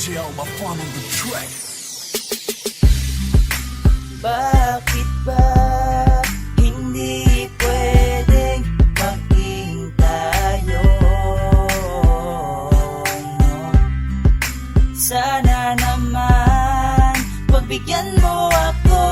DJ Alma Fun on the track. Bakit ba hindi pwedeng maging tayo? Sana naman pagbigyan mo ako,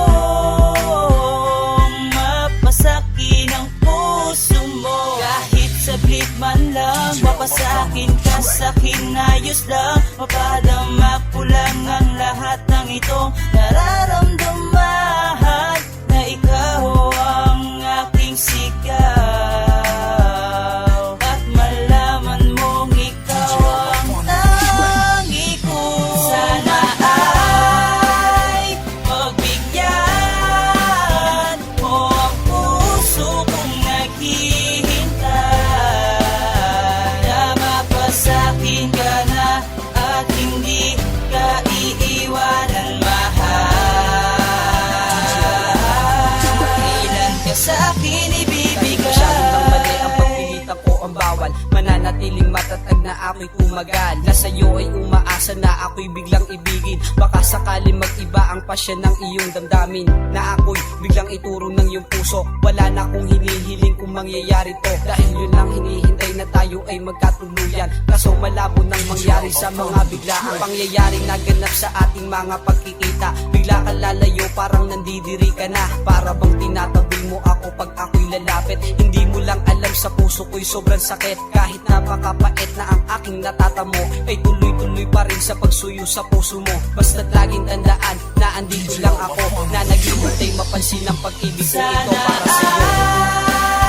mapasakin ang puso mo. Kahit saglit man lang, mapasakin ka sa'kin, ayos lang. Mapadama ko lang ang lahat ng itong nararamdaman, na ikaw ang aking sigaw. At malaman mong ikaw ang tangi ko. Sana ay pagbigyan mo ang puso kong naghihintay, na mapasakin ka na at hindi ka iiwanan, mahal. Kailan ka sa'kin ibibigay? Masyado nang mali ang pagpilitan ko ang bawal. Mananatiling matatag na ako'y tumagal, na sa'yo ay umaasa na ako'y biglang ibigin. Baka sakali mag-iba ang pasya ng iyong damdamin, na ako'y biglang ituro ng iyong puso. Wala na akong hinihiling kung mangyayari to, dahil yun lang hinihintay na tayo ay magkatuluyan. Kaso malabo nang mangyari sa mga biglaang pangyayaring naganap sa ating mga pagkikita. Bigla ka lalayo, parang nandidiri ka na, para bang tinatabi mo ako pag ako'y lalapit. Hindi mo lang alam sa puso ko'y sobrang sakit. Kahit napakapait na ang aking natatamo, ay tuloy-tuloy pa rin sa pagsuyo sa puso mo. Basta't laging tandaan na andito lang ako, na naghihintay mapansin ang pag-ibig ko ito para sa'yo.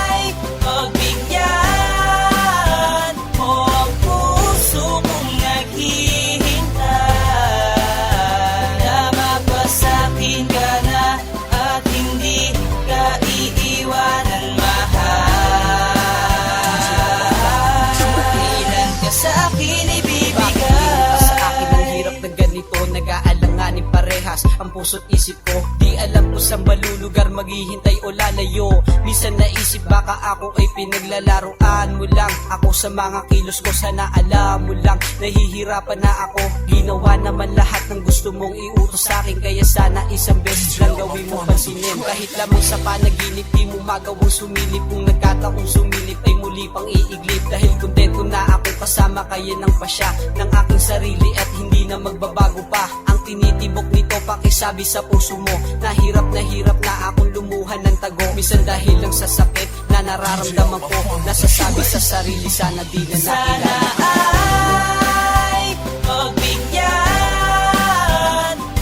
Ay pagbigyan mo ang puso kong naghihintay, na mapasakin ka na at hindi ka iiwanan, mahal. Kailan ka sa'kin ibibigay? Sa akin ang hirap na ganito, nag-aalanganin parehas ang puso't isip ko. Di alam kung saan malulugar, maghihintay o lalayo. Minsan naisip baka ako ay pinaglalaruan mo lang ako sa mga kilos ko. Sana alam mo lang, nahihirapan na ako. Ginawa naman lahat ng gusto mong iutos sa akin, kaya sana isang beses lang gawin mo pansinin. Kahit lamang sa panaginip, di mo magawang sumilip. Kung nagkataong sumilip ay muli pang iiglip, dahil kontento na ako kasama kaya ng pasya ng aking sarili, at hindi na magbabago pa ang tinitibok nito. Pakisabi sa puso mo, nahirap na akong lumuhan ng tago. Minsan dahil lang sa sakit na nararamdaman ko, nasasabi sa sarili, sana di na nakilala. Ay pagbigyan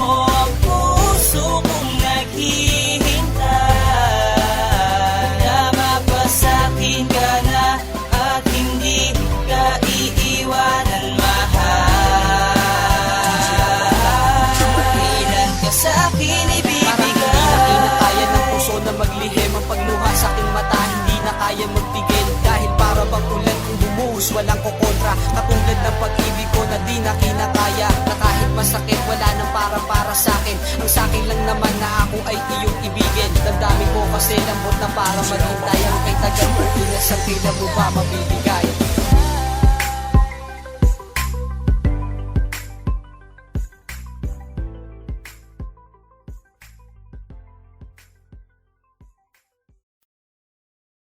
mo ang puso kong naghihintay, na mapasakin ka na at hindi ka iiwanan, mahal. Kailan ka sa'kin ibibigay? Parang hindi na kaya ng puso na maglihim ang pagluha sa aking mata. Hindi na kaya magpigil, dahil para bang ulan kung bumuhos, walang kukontra. Katulad ng pag-ibig ko na di na kinakaya, na kahit masakit wala nang para sa akin. Ang sakin lang naman na ako ay iyong ibigin. Damdamin ko kasi lambot na para maghintay. Ang kay tagal mo, inasang pila mo ba mabibigyan?